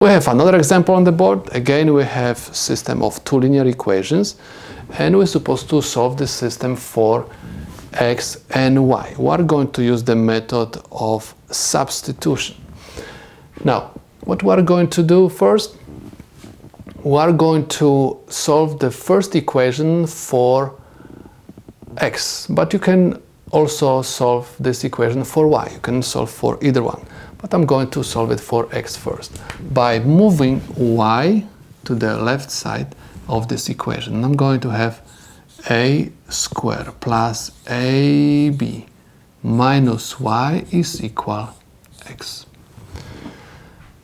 We have another example on the board. Again, we have system of two linear equations, and we're supposed to solve the system for x and y. We are going to use the method of substitution. Now, what we are going to do first, we are going to solve the first equation for x, but you can also solve this equation for y. You can solve for either one, but I'm going to solve it for x first by moving y to the left side of this equation. And I'm going to have a squared plus ab minus y is equal x.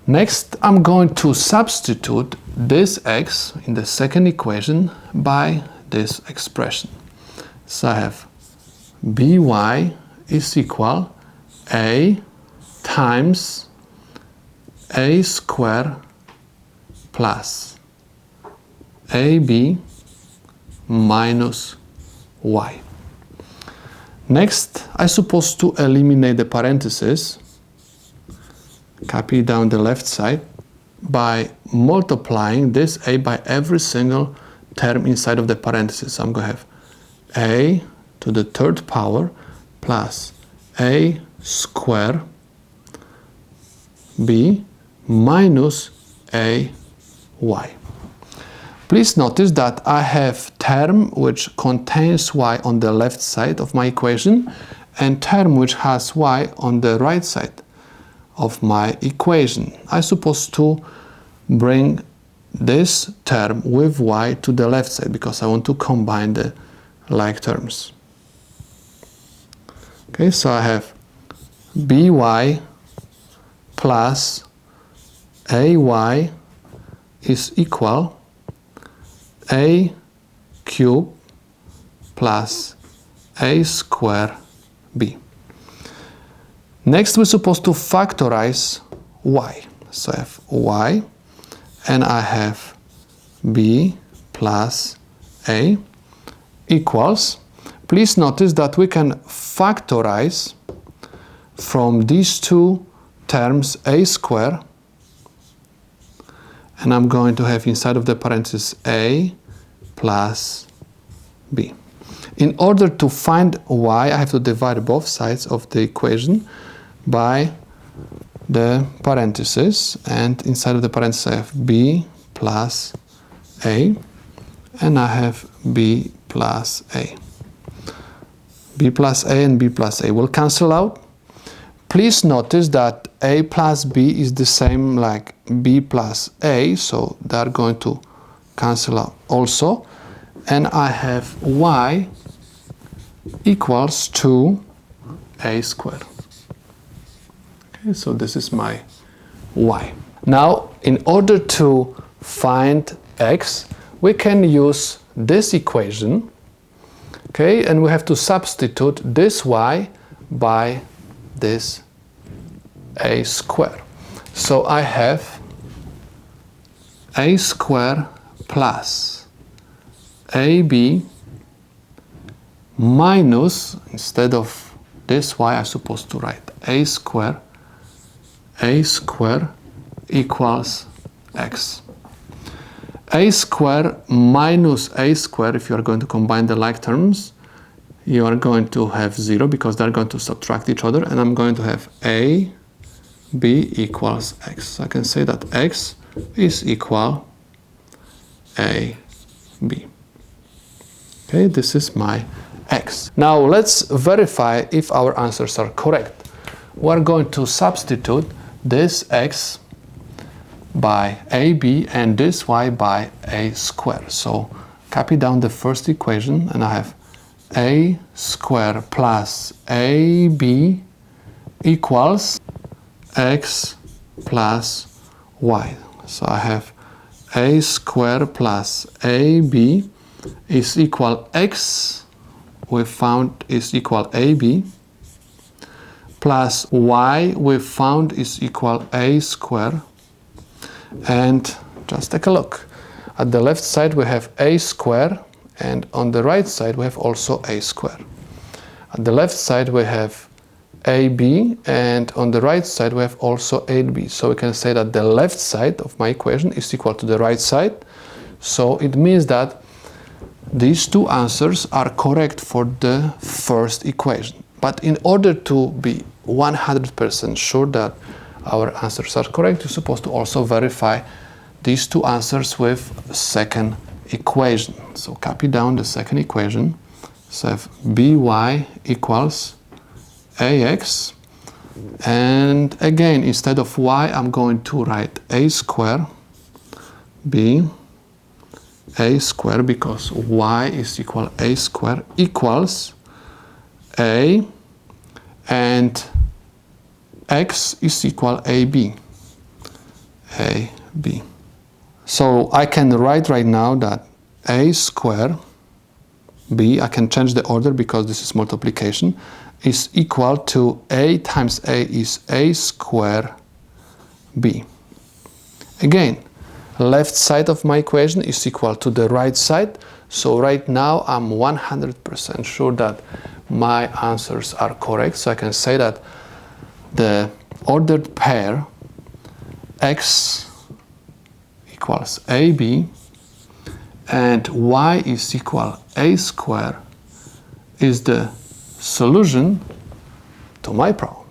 Next, I'm going to substitute this x in the second equation by this expression. So I have by is equal a times a squared plus ab minus y. Next, I'm supposed to eliminate the parentheses, copy down the left side, by multiplying this a by every single term inside of the parentheses. I'm going to have a to the third power plus a squared b minus a y. Please notice that I have term which contains y on the left side of my equation and term which has y on the right side of my equation. I'm supposed to bring this term with y to the left side because I want to combine the like terms. Okay, so I have by plus ay is equal a cubed plus a squared b. Next, we're supposed to factorize y. So I have y and I have b plus a equals. Please notice that we can factorize from these two terms a squared, and I'm going to have inside of the parentheses a plus b. In order to find y, I have to divide both sides of the equation by the parentheses, and inside of the parentheses I have b plus a, and I have b plus a. b plus a and b plus a will cancel out. Please notice that a plus b is the same like b plus a, so they're going to cancel out also. And I have y equals to a squared. Okay, so this is my y. Now, in order to find x, we can use this equation, okay, and we have to substitute this y by this a squared. So I have a squared plus ab minus, instead of this y, I'm supposed to write a squared equals x. A squared minus a squared, if you are going to combine the like terms, you are going to have 0 because they're going to subtract each other, and I'm going to have a b equals x. So I can say that x is equal a b. Okay, this is my x. Now let's verify if our answers are correct. We're going to substitute this x by ab and this y by a squared. So copy down the first equation, and I have a squared plus ab equals x plus y. So I have a squared plus ab is equal x, we found is equal ab, plus y we found is equal a squared. And just take a look. At the left side we have a squared, and on the right side we have also a squared. At the left side we have AB, and on the right side we have also 8B. So we can say that the left side of my equation is equal to the right side. So it means that these two answers are correct for the first equation. But in order to be 100% sure that our answers are correct, you're supposed to also verify these two answers with second equation. So copy down the second equation. So I have by equals ax, and again, instead of y, I'm going to write a square b a square, because y is equal a square equals a, and x is equal ab. So I can write right now that a square b, I can change the order because this is multiplication, is equal to a times a is a square b. Again, left side of my equation is equal to the right side. So right now I'm 100% sure that my answers are correct. So I can say that the ordered pair x equals ab and y is equal a square is the solution to my problem.